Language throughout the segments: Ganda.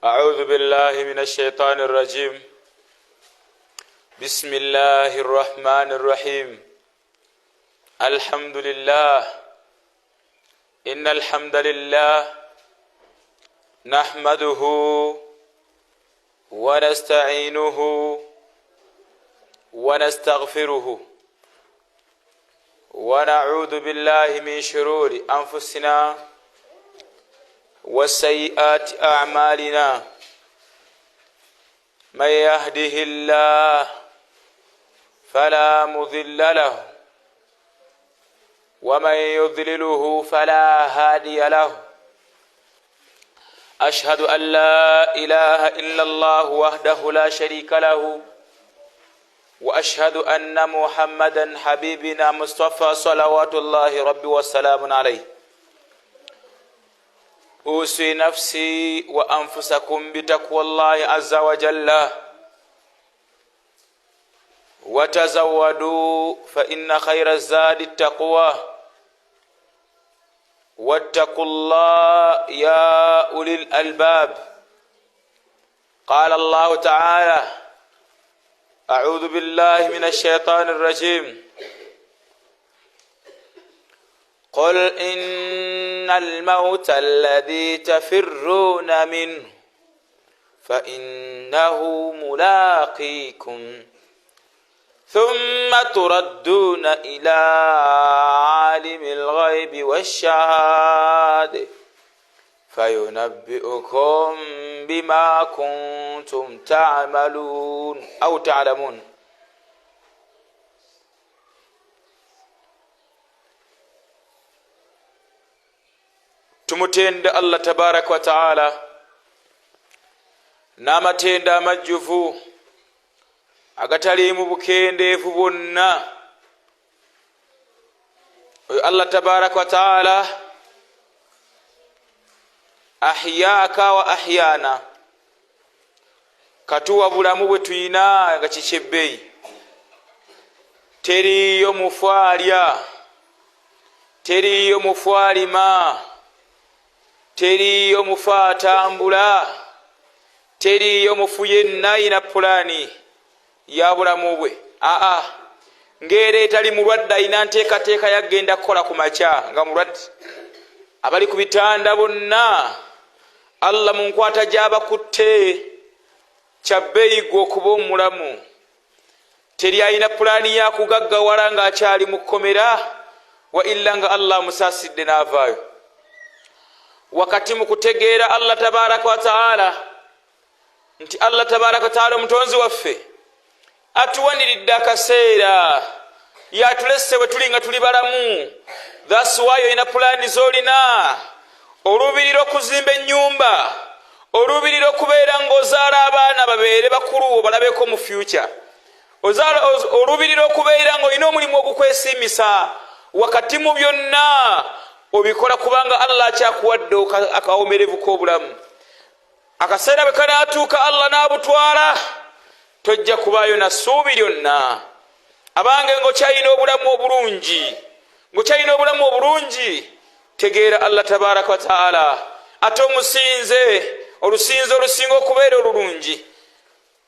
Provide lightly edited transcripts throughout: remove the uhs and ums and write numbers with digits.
أعوذ بالله من الشيطان الرجيم. بسم الله الرحمن الرحيم. الحمد لله. إن الحمد لله نحمده ونستعينه ونستغفره ونعوذ بالله من شرور أنفسنا وسيئات أعمالنا. من يهده الله فلا مضل له ومن يضلله فلا هادي له. أشهد أن لا إله إلا الله وحده لا شريك له، وأشهد أن محمدا حبيبنا مصطفى صلوات الله ربي وسلام عليه. أوصي نفسي وأنفسكم بتقوى الله عز وجل، وتزودوا فإن خير الزاد التقوى، واتقوا الله يا أولي الألباب. قال الله تعالى: أعوذ بالله من الشيطان الرجيم. قل إن الموت الذي تفرون منه فإنه ملاقيكم ثم تردون إلى عالم الغيب والشهادة فينبئكم بما كنتم تعملون أو تعلمون. tumutende Allah tabaraka wa taala n'amatenda amajjuvu agataliimu bukendeevu bwonna. oyo Allah tabaraka wa taala ahyaaka wa ahyana, katuwa bulamu bwe tuyina nga kikyebbeyi. teriyo mufwalya, teriyo mufwalima, teriyo mufa atambula, teriyo mufu yenna ayina pulaani ya bulamu bwe. ng'era etali mulwadde ayina nteekateeka yagenda kukola ku makya nga mulwadde. abali ku bitanda bonna Allah mu nkwata gy'abakutte kyabbeeyi gwe okuba omulamu. teri ayina pulaani ya kugaggawala ng'akyali mu kkomera, wa illa nga Allah musaasidde n'avaayo. wakati mu kutegeera Allah tabaraka wa taala nti Allah tabaraka wa taala omutonzi waffe atuwaniridde akaseera yatulese bwe tuli nga tuli balamu. That's why oyina pulaani z'olina, oluubirira okuzimba ennyumba, oluubirira okubeera ng'ozaala abaana babeere bakulu balabeko mu future, oluubirira okubeera ng'olina omulimu ogukwesiimisa. wakati mu byonna obikola kubanga Allah akyakuwadde akawomerevu k'obulamu. akaseera bwe kanaatuuka Allah n'abutwala, tojja kubaayo na ssuubi lyonna. abange ng'okyalina obulamu obulungi, ng'okyalina obulamu obulungi, tegeera Allah tabaraka wa taala ate omusinze, olusinze olusinga okubeera olulungi,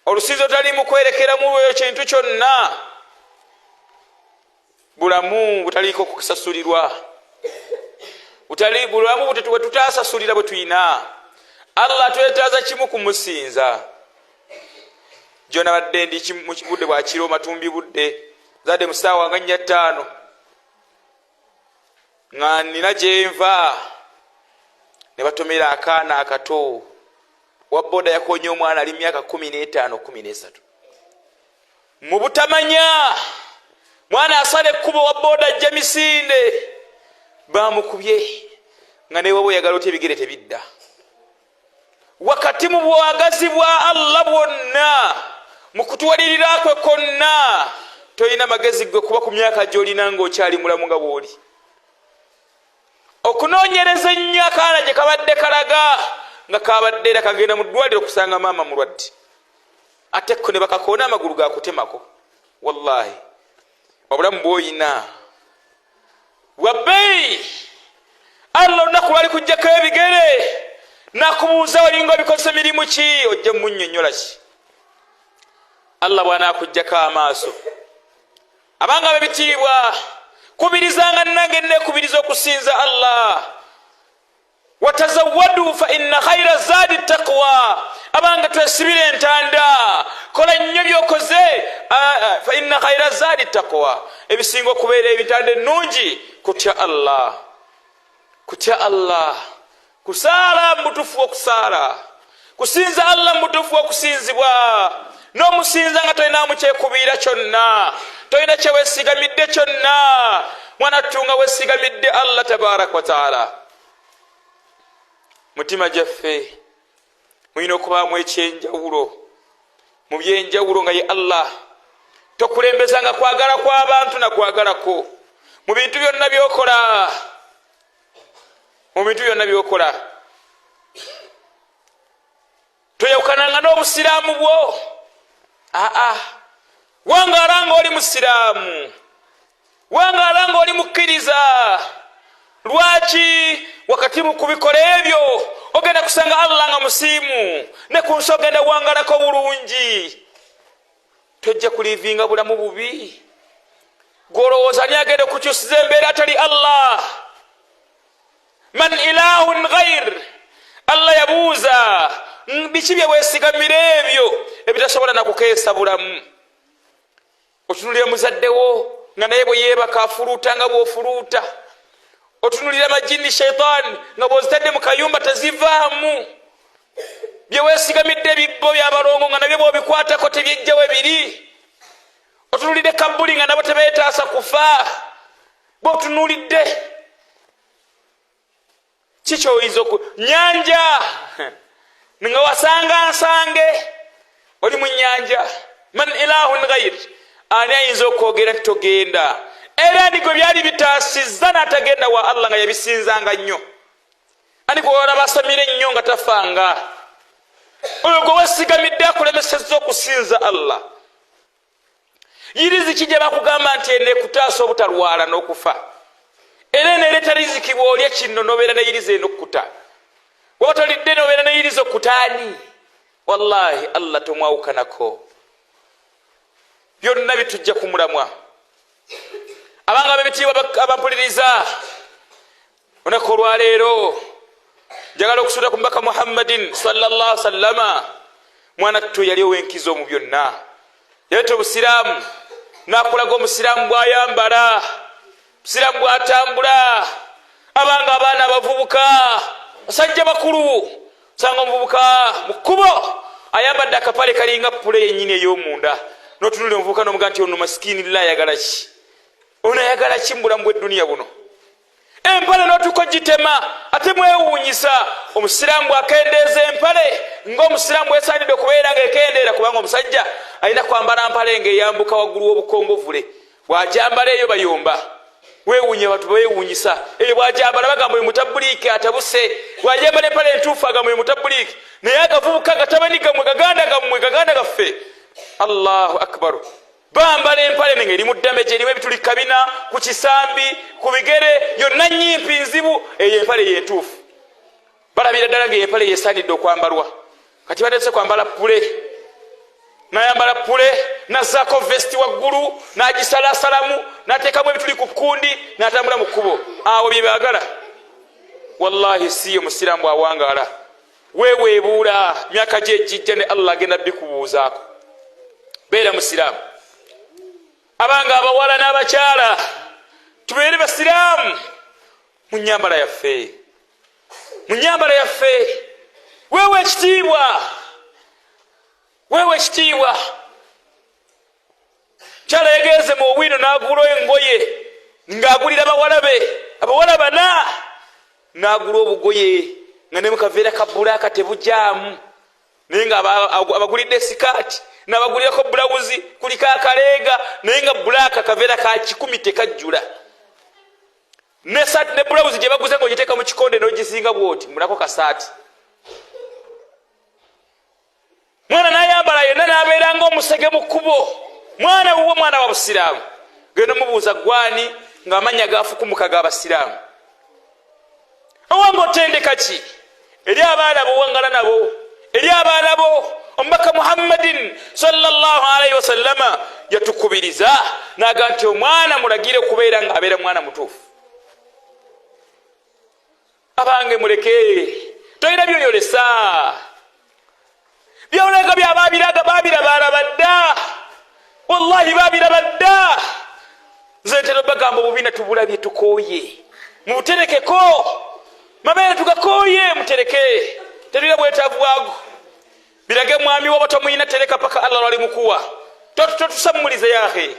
olusinze otalimu kwerekeramu eyo kintu kyonna, bulamu butaliiko kusasulirwa, bulamu bwe tutasasulira bwe tuyina. Allah twetaaza kimu kumusinza. jona badde ndi mu budde bwa kiro matumbi budde zadde musaawa nga 4:05 nga nina gyenva ne batomera akaana akato wa boda yakonya omwana ali myaka 15-13 mu butamanya. mwana asale ekkubo wa boda ajja Misinde, bamukubye nga ne bwe yagala oti ebigere tebidda. wakati mu bwagazi bwa Allah bwonna, mu kutuwalirira kwe konna, toyina magezi gwe kuba ku myaka gy'olina ng'okyali mulamu nga bw'oli. okunoonyereza ennyo akaana gye kabadde kalaga nga kabadde era kagenda mu ddwaliro kusanga maama mulwadde, ate kko ne bakakoona amagulu gakutemako. wallahi obulamu bw'oyina wabbeeyi. Allah olunaku lwali kujjako ebigere nakubuuza olinga bikozesa mirimu ki ojja munnyonnyola ki Allah bw'anaakuggyako amaaso abanga bebitiibwa kubirizanga nange nekubiriza okusinza Allah watazawwadu fa inna khayra zadi taqwa abanga twesibire entanda kola nnyo byokoze fa inna khayra zadi taqwa ebisinga okubeera ebitanda ennungi kutya Allah kusaala mutufu okusaala kusinza Allah mutufu okusinzibwa n'omusinza nga tolina mukyekubiira kyonna tolina kyeweesigamidde kyonna mwana tunga weesigamidde Allah tabaraka wa taala mutima gyaffe mulina okubaamu ekyenjawulo mu byenjawulo nga ye Allah tokulembezanga kwagala kw'abantu na kwagalako mu bintu byonna byokola toyawukananga n'obusiraamu bwo wangaala nga oli musiraamu wangaala nga oli mukkiriza lwaki wakati mu kubikola ebyo ogenda kusanga Allah nga musiimu ne ku nsi ogenda wangalako bulungi tojja kulivinga bulamu bubi gwolowooza ani agenda okukyusiza embeera atali Allah man ilahun ghair Allah yabuuza biki bye weesigamira ebyo ebitasobola nakukeesa bulamu otunulira muzaddewo nga naye bwe yeebaka afuluuta nga bw'ofuluuta otunulira majini shaitaani nga bw'ozitadde mu kayumba tezivaamu bye weesigamidde ebibbo by'abalongo nga nabyo bw'obikwatako tebyejjawo ebiri otunulidde kabbuli nga nabo tebeetaasa kufa bw'otunulidde kikyoyinza nyanja nga wasanga nsange oli mu nyanja man ilahun ghair ani ayinza okwogera nti togenda era ndigwe byali bitaasizza n'atagenda wa Allah nga yabisinzanga nnyo ani gwe olaba asamire ennyo nga tafanga oyo gwe weesigamidde akulemesezza okusinza Allah yirizi kijja bakugamba nti enekutaasa obutalwala n'okufa era eneereta riziki bw'olya kinno n'obeera ne yirizi enokkuta wotolidde n'obeera ne yirizi okutaani wallahi Allah tomwawukanako byonna bitujja ku mulamwa abanga bebitiibwa abampuliriza olunaku olwaleero njagala okusuuta ku mbaka Muhammadin sallallahu sallama mwana tuttu yali owenkizo mu byonna yaleeta obusiraamu n'akulaga omusiraamu bw'ayambala omusiraamu bw'atambula abanga abaana abavubuka basajja bakulu osanga omuvubuka mu kkubo ayambadde akapale kalinga pule yennyini ey'omunda n'otunulira omuvubuka n'omuga nti ono masikini lila ayagala ki ono ayagala ki mu bulamu bw'edduniya buno empale n'otuuka ogitema ate mwewuunyisa omusiraamu bw'akendeeza empale ng'omusiraamu bwesaanidde okubeera ng'ekendeera kubanga omusajja alina kwambala mpale ng'eyambuka waggulu w'obukongovule bw'ajambala eyo bayomba weewuunye abantu beewuunyisa eyo bw'ajambala bagamba oyo mutabuliiki atabuse bw'ajambala empale entuufu agamba oyo mutabuliiki naye agavubuka gatabani gammwe gaganda gaffe Allahu akbaru bambala empale nenge eri mu ddamage erimu ebituli kabina ku kisambi ku bigere yonna nnyimpi nzibu eyo empale yentuufu balabira ddala nga empale yesaanidde okwambalwa kati batese kwambala pule nayambala pule nazzaako vesti waggulu n'agisalasalamu n'ateekamu ebituli ku kundi n'atambula mu kkubo awo bye baagala wallahi siyo musiraamu bw'awangaala weeweebuula myaka gye ejjijja ne Allah agenda bikubuuzaako beera musiraamu abanga abawala n'abakyala tubeere basiraamu mu nnyambala yaffe weewe ekitiibwa kyala yegenze mu owino n'agula engoye ng'agulira abawala bana n'agula obugoye nga ne mukaveera ka bbulaaka tebujaamu naye nga abagulidde sikaati n'abagulirako bulawuzi kuliko akaleega naye nga bbulaaka kaveera ka 10 tekajjula ne saati ne bulawuzi gye baguze ng'ogiteeka mu kikonde n'ogisinga bw'oti mulako kasaati mwana n'ayambala yonna n'abeera ng'omusege mu kkubo mwana wuwe mwana wa busiraamu genda mubuuza gwani ng'amannya gafukumuka g'abasiraamu owange otendeka ki eri abaana bo wangala nabo, eri abaana bo. Omubaka Muhammadin sallallahu alaihi wasallama yatukubiriza naga nti omwana mulagire kubeera nga abeera mwana mutuufu. Abange muleke, toyina byoyolesa. Byolaga byababiraga babiraba alabadda, wallahi babiraba dda. Nze ntera bagamba obubina tubulabye tukooye mubuterekeko, mabeere tugakooye mutereke, terina bwetaavu bwago. Birage mwami waba tomuyina tereka paka Allah wali mukuwa. Totusammulize yahe.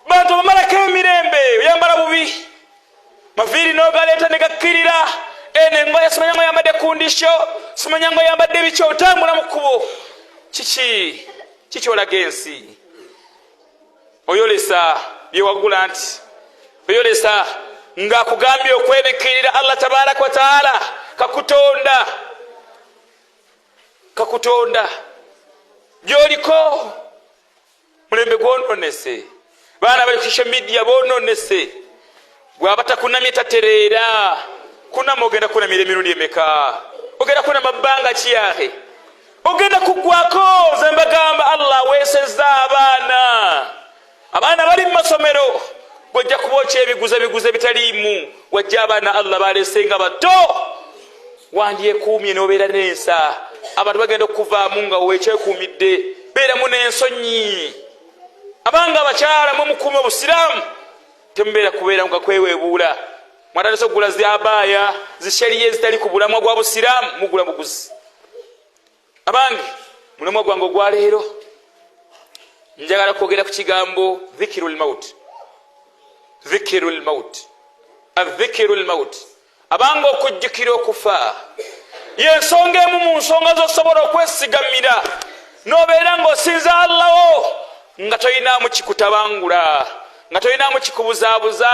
Bantu bamalako emirembe yambala bubi. Maviri nogaleta negakkirira. Nengoye simanya ngo yambadde kundisho, simanya ngo yambadde bicho otambula mu kkubo. Kiki olaga ensi. Oyolesa byewagula nti. Oyolesa nga kugambye okwebikirira Allah tabaraka wa taala kakutonda gyoliko mulembe gwononese. Baana bali ku social media bononese. Bw'abata kunamye tatereera. Kunama ogenda kunamira emirundi emeka? Ogenda kunama bbanga ki yahe? Ogenda kuggwako? Ze mbagamba Allah weesezza abaana bali mu masomero. Bw'ojja kubooka ebiguze bitaliimu, wajja abaana Allah balesenga bato. Wandyekuumye n'obeera n'ensa. Abantu bagenda okuvaamu nga weekyekuumidde. Beeramu n'ensonyi. Abanga abakyala mu mukuuma obusiraamu temubeera kubeera nga kweweebuula. Mwatandise okugula z'abaaya zisheriye ezitali ku bulamwa gwa busiraamu, mugula buguzi. Abange mulamwa gwange ogwaleero njagala kwogera ku kigambo dhikirul maut. Abange okujjukira okufa y'ensonga emu mu nsonga z'osobola okwesigamira n'obeera ng'osinza Allaho nga toyinaamu kikutabangula, nga toyinaamu kikubuzaabuza.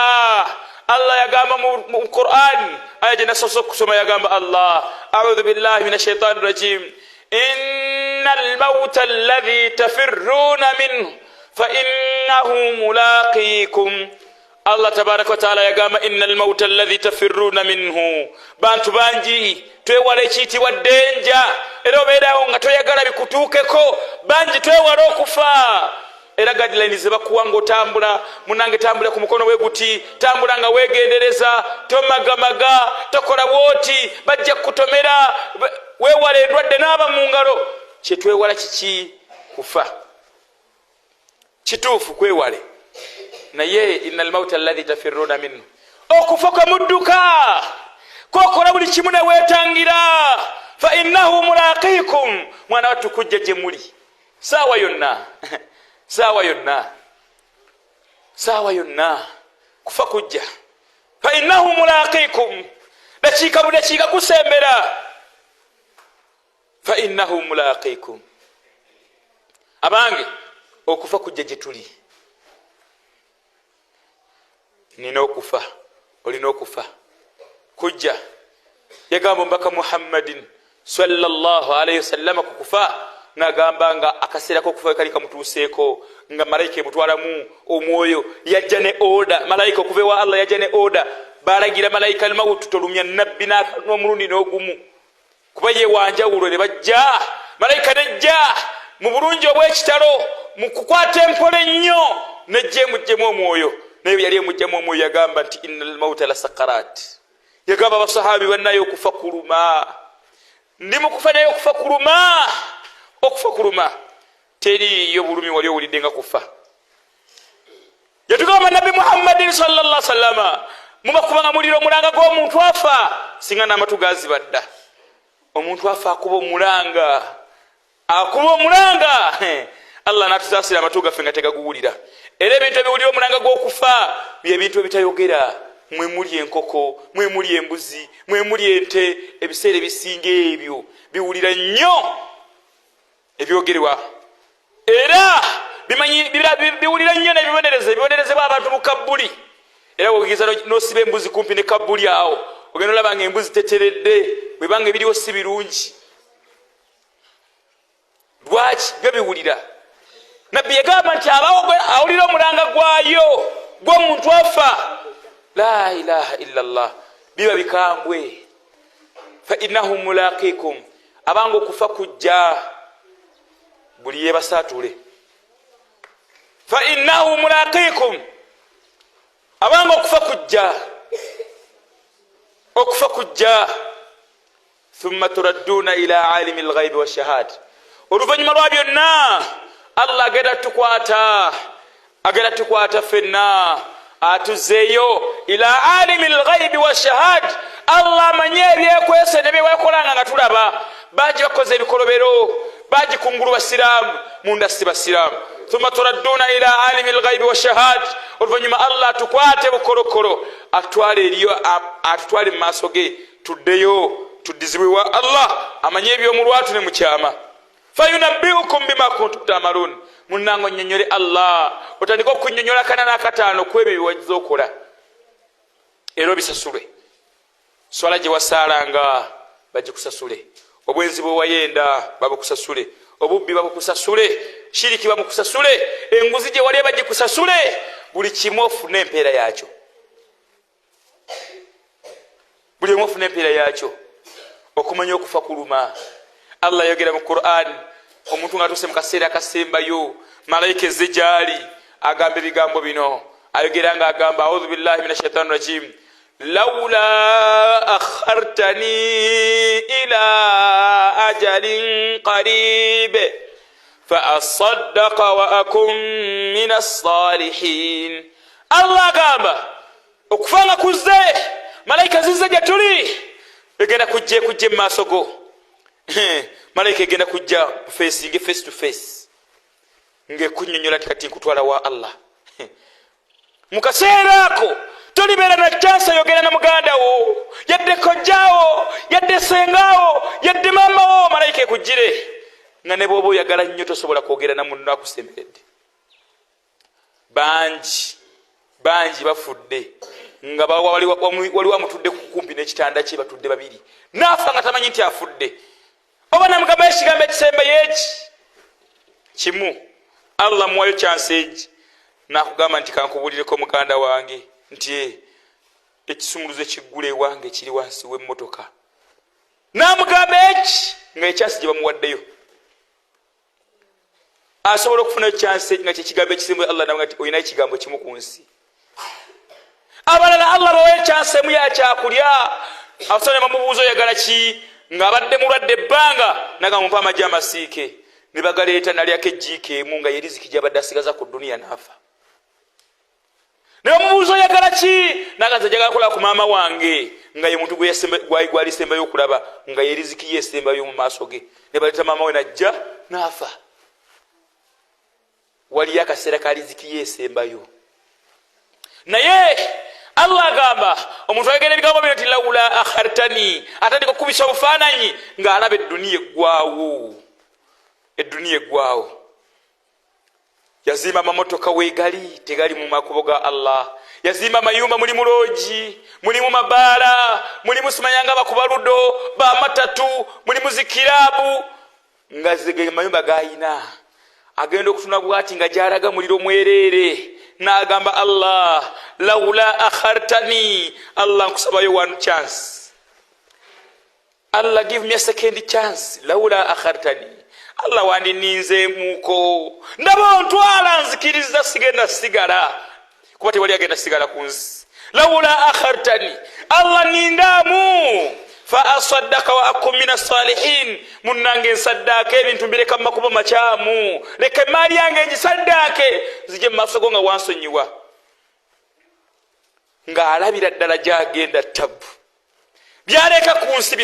Allah yagamba mu Qur'an, aya gye nasoose okusoma, yagamba Allah, a'udhu billahi minash shaitani rajim, innal mawta alladhi tafirruna minhu fa innahu mulaqikum. Allah tabaraka wa taala yagamba innal mawta alladhi tafirruna minhu. Bantu bangi twewala ekiyitibwa ddenja, era obeerawo nga toyagala bikutuukeko. Bangi twewala okufa. Era guidelines zebakuwa ng'otambula, munange tambula ku mukono we guti, tambula nga weegendereza, tomagamaga, tokola bwoti, bajja kukutomera, weewala endwadde n'aba mu ngalo. Kyetwewala kiki? Kufa. Kituufu kwewale. Naye innal mawta alladhi tafirruna minhu, okufa kwamudduka kokola buli kimu ne weetangira. Fa innahu mulaqikum, mwana wattu kujja gye muli saawa yonna kufa kujja. Fa innahu mulaqikum, dakiika buli dakiika kusembera. Fa innahu mulaqikum. Abange okufa kujja gye tuli. Nina okufa, olina okufa kujja. Yagamba omubaka Muhammadin sallallahu alaihi wasallam kukufa n'agamba nga akaseera k'okufa kali kamutuuseeko, nga malayika emutwalamu omwoyo. Yajja ne oda, malayika okuva ewa Allah yajja ne oda. Balagira malayika al-mawt tolumya nabbi n'omulundi n'ogumu, kuba ye wanjawulo. Ne bajja malayika nejja mu bulungi obw'ekitalo, mu kukwata empola ennyo, nejja emuggyemu omwoyo. Naye yali emuggyemu omwoyo yagamba nti innal mawta la sakarat. Yagamba abasahabi bannaye okufa kuluma. Ndi mu kufa naye okufa kuluma. Okufa kuluma. Teriyo bulumi wali owulidde nga kufa. Yatugamba Nabbi Muhammadin sallallahu alaihi wasallam, mubakubanga muliro omulanga gw'omuntu afa singa n'amatu gaziba dda. Omuntu afa akuba omulanga. Allah n'atusaasira amatu gaffe nga tegaguwulira. Era ebintu ebiwulira omulanga gw'okufa by'ebintu ebitayogera. Mwe muli enkoko, mwe muli embuzi, mwe muli ente. Ebiseera ebisinga ebyo biwulira nnyo ebyogerwa. Era biwulira nnyo n'ebibonerezebwa abantu mu kabbuli. Era wogeza n'osiba embuzi kumpi ne kabbuli awo, ogenda olaba nga embuzi teteredde, bwe banga ebiriwo si birungi. Lwaki? Byo biwulira. Nabbi yagamba nti abawo awulira omulanga gwayo gw'omuntu afa, la ilaha illallah, biba bikambwe. fa innahu mulaqikum abango kufa kujja buli yebasatule fa innahu mulaqikum abango kufa kujja okufa kujja thumma turadduna ila alimi alghaibi washahada oluvanyuma lwa byonna Allah agenda tukwata fenna atuzeeyo ila alimi alghaibi washahada Allah amanye ebyekwese ne byewekolanga nga tulaba baji bakoze ebikolobero baji kungulu basiramu munda si basiramu thumma turadduna ila alimi alghaibi washahada oluvanyuma Allah tukwate bukolokolo atutwale mu maaso ge tuddeyo tudizibwe wa Allah amanye ebyomulwatu ne mukyama fayunabbiukum bima kuntum ta'malun munango nnyonyole Allah otandika okunyonyola kanana akataano kwebyo biwagiza okola era bisasulwe swala gye wasaalanga bagikusasule obwenzi bwe wayenda babukusasule obubbi babukusasule shiriki babukusasule enguzi gye wali bagikusasule buli kimu ofune empeera yakyo buli kimu ofune empeera yakyo okumanya okufa kuluma Allah yogera mu Qur'an omuntu nga tuse mu kaseera akasembayo malayika ezze gyali agamba ebigambo bino ayogera nga agamba a'udhu billahi minash shaitani rajim laula akhartani ila ajalin qarib fa asaddaqa wa akun minas salihin Allah agamba okufanga kuzze malayika zizze gye tuli egenda kujje mu maaso go malayika egenda kujja face to face ngekunyonyola kati nkutwala wa Allah mukaseera ako tolibeera na chance yogera na muganda wo yadde kojjawo yadde sengawo yadde mama wo malayika ekujjire nga ne bwoba oyagala nnyo tosobola kwogera na munno akusemberedde bangi bafudde nga wali wamutudde kumpi n'ekitanda kye batudde babiri naafa nga tamanyi nti afudde oba namugamba ekigambo ekisembeyo eki kimu Allah muwayo chance egi nakugamba nti kankubulireko muganda wange nti ekisumuluzo ekiggula ewange kiri wansi w'emmotoka namugamba eki nga ekyasi gye bamuwaddeyo asobola okufuna chance nga kyekigambo ekisembeyo Allah namugamba nti olinayo ekigambo kimu ku nsi abalala Allah bawe chance emu yakyakulya awasane bamubuuza oyagala ki nga abadde mulwadde ebbanga naga mumpa amagye amasiike ne bagaleeta nalyako ejjiika emu nga yeriziki gyabadde asigaza ku duniya naafa ne bamubuuza oyagala ki naga nze njagala kola ku maama wange nga ye muntu gwali sembayo okulaba nga yeriziki ye esembayo mu maaso ge ne baleeta maama we najja naafa waliyo akaseera ka riziki ye esembayo naye Allah agamba omuntu ayogera ebigambo bino nti laula akhartani atandika okubisa obufaananyi ng'alaba edduniya eggwawo yazimba amamotoka weegali tegali mu makubo ga Allah yazimba amayumba mulimu loogi mulimu mabaala mulimu simanyanga bakubaludo bamatatu mulimu zikiraabu nga zige mayumba gayina agenda okutuna bwati nga gyalaga muliro mwereere n'agamba Allah laula akhartani Allah nkusabayo one chance Allah give me a second chance laula akhartani Allah wandininze muko ndaba ontwala nzikiriza sigenda sigala kuba tewali agenda sigala ku nsi laula akhartani Allah nindamu fa asaddaka wa akum minas salihin munange nsaddaka ebintu mbireka makubo makyamu leke mali yange ngisaddake zije maaso go nga wansonyiwa nga alabira ddala gyagenda tabu byaleka ku nsi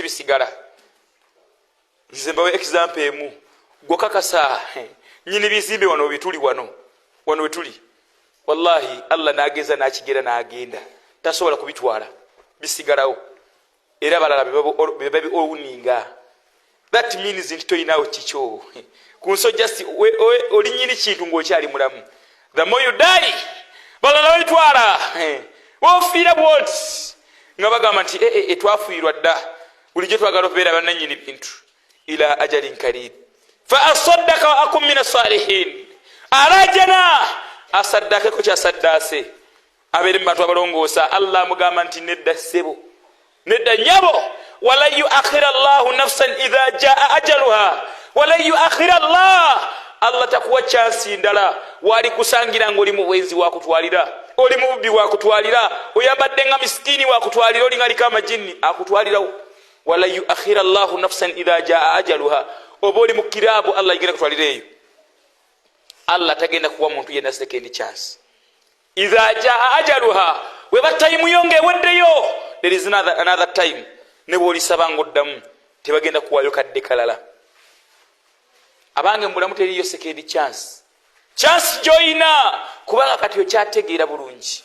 bisigala nze mbawe example emu gwokakasa nyini bizimbe wano bituli wano wetuli wallahi Allah nageza nakigera nagenda tasobola kubitwala bisigalawo era balala bebabi owuninga that means nti toyinawo kikyo kunso just oli nyini kintu ng'okyali mulamu the more you die balala bayitwala wofiira bwoti nga bagamba nti etwafuirwa dda bulijjo twagala okubeera bannanyini bintu ila ajalin karib fa asaddaka wa akum minas salihin arajana asaddakeko kyasaddase abere mu bantu abalongoosa Allah mugamba nti nedda ssebo nedda nyabo wala yuakhira Allahu nafsan idha jaa ajaluha wala yuakhira Allah takuwa chance ndala wali kusangira ngoli mu bwenzi wa kutwalira oli mu bubbi wa kutwalira oyambadde nga miskini wa kutwalira oli ngali kama jinni akutwalira wala yuakhira Allahu nafsan idha jaa ajaluha oboli mukirabu Allah yigenda kutwalira eyo Allah tagenda kuwa muntu yena second chance idha jaa ajaluha weba time yonge weddeyo there is another time ne boli sabango damu tebagenda kuwayo kadde kalala abange mbulamu teriyo second chance joina kubanga kati okyategeera bulungi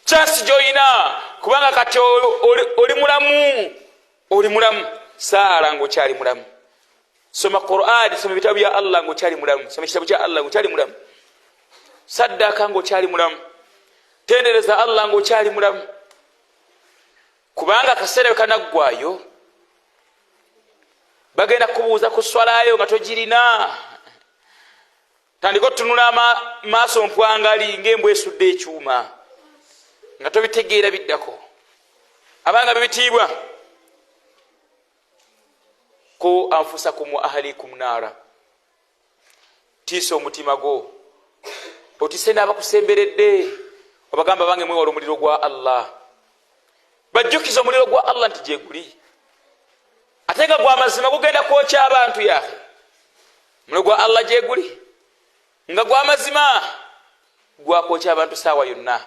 chance joina kubanga kati oli mulamu saala ngokyali mulamu soma Qur'an soma bitabu bya Allah ngokyali mulamu soma kitabu kya Allah ngokyali mulamu saddaka ngokyali mulamu tendereza Allah ngokyali mulamu kubanga kaseera kanaggwayo bagenda kubuuza ku swalayo nga togirina tandika tunula maaso mpwangali ng'embwa esudde ekyuma nga tobitegeera biddako abanga bibitiibwa ko anfusakum wa ahlikum nara tiisa omutima gwo otise n'abakusemberedde obagamba bange mwewala omuliro gwa Allah bajjukiza omuliro gwa Allah nti gyeguli ate nga gwa mazima gugenda kwokya abantu yahe omuliro gwa Allah gyeguli nga gwa mazima gwakwokya abantu saawa yonna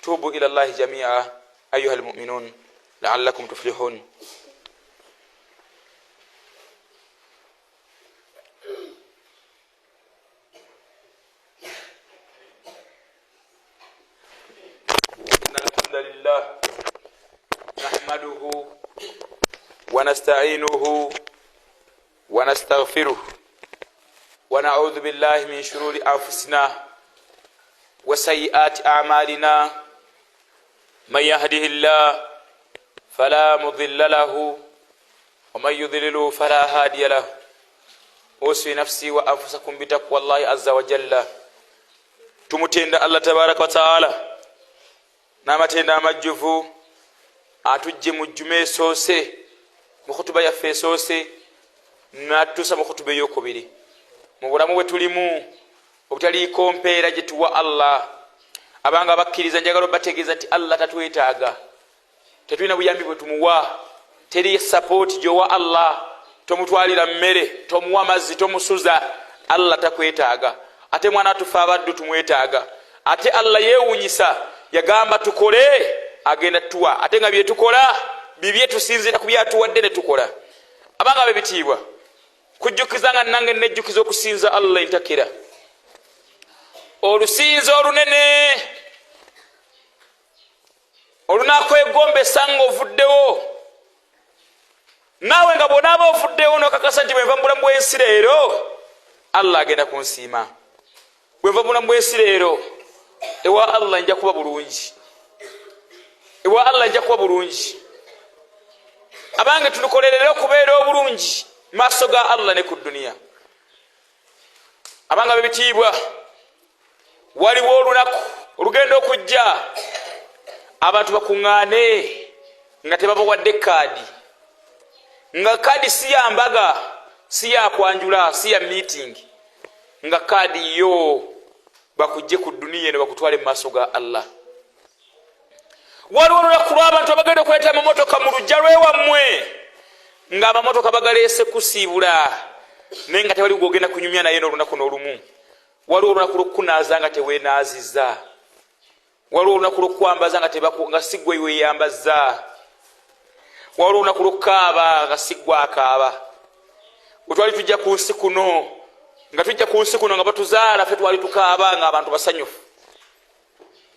tubu ila Allahi jamia ayuha almu'minun la'allakum tuflihun alhamdulillah nahmaduhu wa nasta'inuhu wa nastaghfiruh ونعوذ بالله من شرور أنفسنا وسيئات أعمالنا من يهده الله فلا مضل له ومن يضلل فلا هادي له أوصي نفسي وأنفسكم بتقوى الله عز وجل تمتند الله تبارك وتعالى نامتند مجفو atujje mu jume soose mu khutuba yaffe soose natusa mu khutuba yokubiri mu bulamu bwe tulimu obutaliiko mpeera gye tuwa Allah abanga bakkiriza njagala bategeeza nti Allah tatwetaaga tetulina buyambi bwe tumuwa teri support gyowa Allah tomutwalira mmere tomuwa mazzi tomusuza Allah takwetaaga ate mwana tufa abaddu tumwetaaga ate Allah yeewunyisa yagamba tukole agenda tuwa ate nga bye tukola bibye tusinzira ku byatuwadde ne tukola abanga bebitiibwa kujjukizanga nange nejjukiza okusinza Allah entakira olusinza olunene olunakwegombesa nga ovuddewo naawe nga bw'onaaba ovuddewo n'okakasa nti bwenva mu bulamu bw'ensi leero Allah agenda kunsiima bwenva mu bulamu bw'ensi leero ewa Allah nja kuba bulungi ewa Allah nja kuba bulungi abange tunukolerere okubeera obulungi maaso ga Allah ne ku duniya abanga bebitiibwa waliwo olunaku olugenda okujja abantu bakuŋŋaane nga tebabawadde kaadi nga kaadi si ya mbaga si ya kwanjula si ya meeting nga kaadi yo bakujje ku duniya eno bakutwale mu maaso ga Allah waliwo olunaku lw'abantu abagenda okuleta amamotoka mu lujja lwewammwe nga amamotoka bagaleese kusiibula naye nga tewali gwogenda kunyumya naye n'olunaku n'olumu waliwo olunaku lw'okukunaaza nga teweenaazizza waliwo olunaku lw'okukwambaza nga siggwe weeyambazza waliwo olunaku lw'okukaaba nga siggwe akaaba bwe twali tujja ku nsi kuno nga batuzaala ffe twali tukaaba nga abantu basanyufu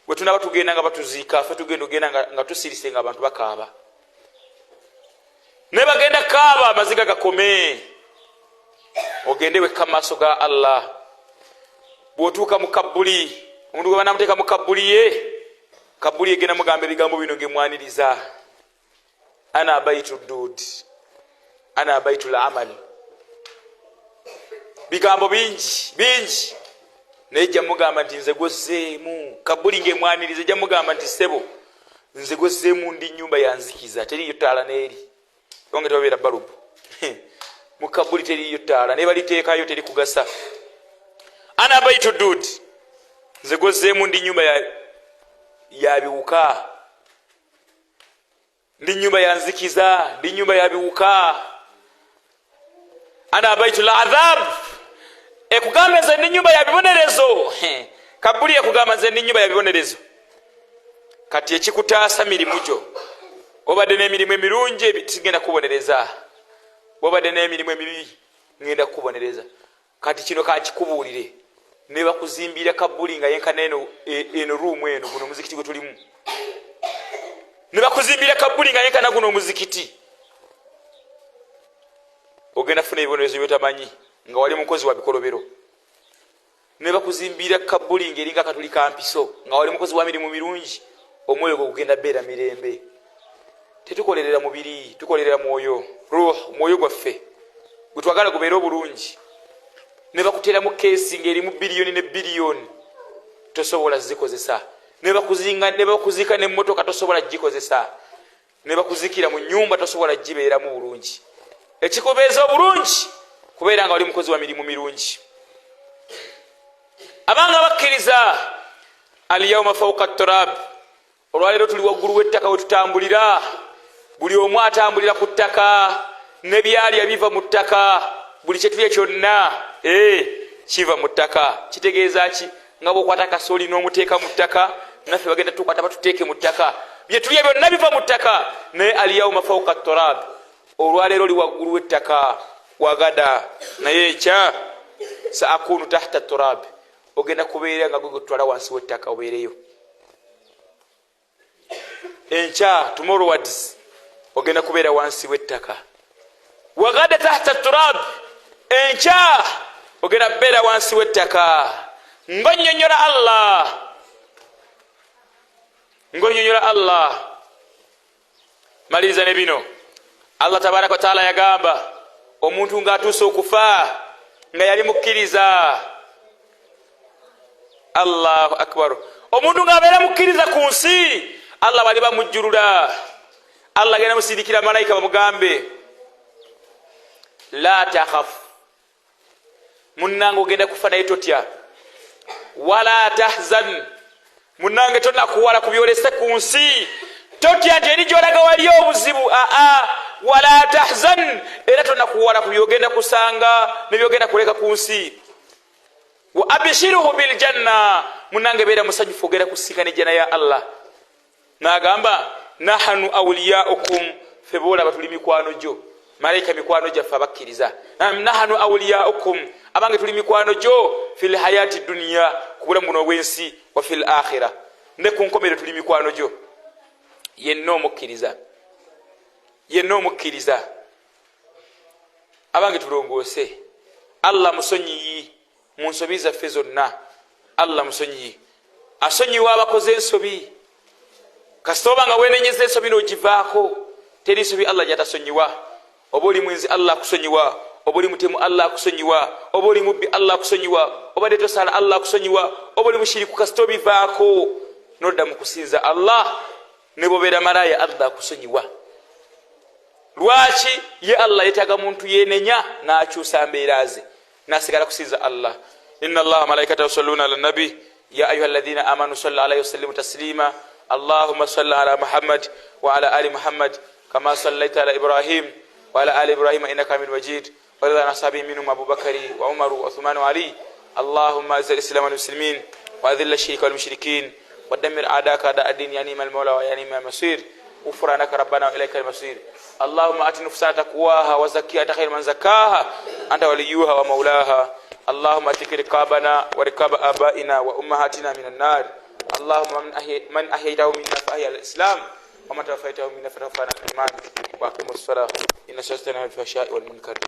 bwe tunaaba tugenda nga batuziika ffe tugenda nga tusirise nga abantu bakaaba ne bagenda kaaba amaziga gakome ogende wekka maaso ga Allah bw'otuuka mu kabbuli omuntu gwe banamuteeka mu kabbuli ye egenda mugamba ebigambo bino ngemwaniriza ana baitu dud ana baitu l'amal bigambo bingi naye jja mugamba nti nze gozzeemu kabbuli ngemwaniriza jja mugamba nti sebo nze gwezeemu ndi nyumba yanzikiza teriyo ttaala neeri onge tebabeera balubu mu kabuli teriyo ttaala ne baliteekayo teri kugasa. Ana baitu dud, nze gwezeemu ndi nyumba ya biwuka, ndi nyumba yanzikiza, ndi nyumba ya biwuka. Ana baitul adhab, ekugamba nze ndi nyumba ya bibonerezo. Kabuli ekugamba nze ndi nyumba ya bibonerezo. Kati ekikutaasa mirimu gyo, obadde n'emirimu emirungi tigenda kubonereza, obadde n'emirimu emibi ngenda kubonereza. Kati kino kakikubuulire, ne bakuzimbira kabuli nga yenkana eno ruumu eno guno omuzikiti gwe tulimu, ne bakuzimbira kabuli nga yenkana guno omuzikiti, ogenda funa ebibonerezo byotamanyi nga wali mukozi wa bikolobero. Ne bakuzimbira kabuli ng'eringa katuli kampiso nga wali mukozi wa mirimu mirungi, omwoyo gwo gugenda beera mirembe. Tetukolerera mubiri, tukolerera mwoyo, mwoyo gwaffe gwe twagala gubeere obulungi. Ne bakuteeramu keesi ng'erimu biliyoni ne biliyoni, tosobola zikozesa. Ne bakuziika n'emmotoka tosobola gikozesa. Ne bakuzikira mu nnyumba tosobola gibeeramu bulungi. Ekikubeeza obulungi kubeera nga wali mukozi wa mirimu mirungi. Abanga bakkiriza al-yawma fawqa at-turab, olwaleero tuli waggulu w'ettaka we tutambulira. Buli omu atambulira ku ttaka, ne byalya biva mu ttaka, buli kye tulya kyonna kiva mu ttaka. Kitegeeza ki? Nga bw'okwata kasooli n'omuteeka mu ttaka, naffe bagenda tukwata batuteeke mu ttaka. Bye tulya byonna biva mu ttaka. Naye al-yawma fawqa at-turab, olwaleero oli waggulu w'ettaka. Wagada naye ekya saakunu tahta at-turab, ogenda kubeera nga gwe gutwala wansi w'ettaka obeereyo. Enkya tomorrowwards ogenda kubeera wansi w'ettaka. Wagada tahta at-turab, enkya ogenda kubeera wansi w'ettaka. Ng'onnyonnyola Allah, ng'onnyonnyola Allah. Maliriza ne bino. Allah tabaraka wa taala yagamba omuntu ng'atuuse okufa nga yali mukkiriza. Allahu akbar. Omuntu ng'abeera mukkiriza ku nsi, Allah bali bamujjulula. Allah agenda musindikira malayika bamugambe la takhaf, munnange ogenda kufa naye totya. Wala tahzan, munnange tonakuwala ku byolese ku nsi, totya nti eri gy'olaga wali obuzibu. Wala tahzan, era tonakuwala ku byogenda kusanga ne byogenda kuleka ku nsi. Wa abshiruhu bil janna, munnange beera musanyufu ogenda kusinkana ejjana ya Allah. N'agamba nahanu awliyaukum, ffe boolaba tuli mikwano gyo. Malayika mikwano gyaffe abakkiriza. Nahanu awliyaukum, abange tuli mikwano gyo fil hayati dunya, ku bulamu buno obw'ensi, wa fil akhira, ne ku nkomero tuli mikwano gyo. Yenna omukkiriza, yenna omukkiriza. Abange tulongoose. Allah musonyiyi mu nsobi zaffe zonna. Allah musonyiyi, asonyiwa abakoze ensobi. Kasita oba nga weenenyeza ensobi n'ogivaako, teri nsobi Allah gyatasonyiwa. Oba oli mwenzi Allah akusonyiwa, oba oli mutemu Allah akusonyiwa, oba oli mubbi Allah akusonyiwa, obadde tosaala Allah akusonyiwa, oba oli mushiriku kasita obivaako n'odda mu kusinza Allah, ne bw'obeera malaaya Allah akusonyiwa. Lwaki? Ye Allah yeetaaga muntu yeenenya n'akyusa mbeera ze n'asigala kusinza Allah. Inna Allaha malaikatahu yusalluna ala nabi ya ayuha alladhina amanu sallu alayhi wa sallimu taslima. Allahumma salli ala Muhammad wa ala ali Muhammad kama sallaita ala Ibrahim wa ala ali Ibrahim innaka hamidun majid. Wa ridwan ashabihi minhum Abu Bakari wa Umar wa Uthman wa Ali. Allahumma izzil islam wal muslimin wa adhill ash-shirka wal mushrikin wa dammir a'daka a'da ad-din ya ni'mal mawla wa ya ni'mal masir. غفرانك ربنا وإليك المصير. اللهم آت نفوسنا تقواها وزكيها أنت خير من زكاها أنت وليها ومولاها. اللهم اتق رقابنا ورقاب آبائنا وأمهاتنا من النار. اللهم من أحييته منا فأحيا الإسلام ومن توفيته منا فتوفنا في الإيمان. وأقم الصلاة إن الصلاة تنهى عن الفحشاء والمنكر.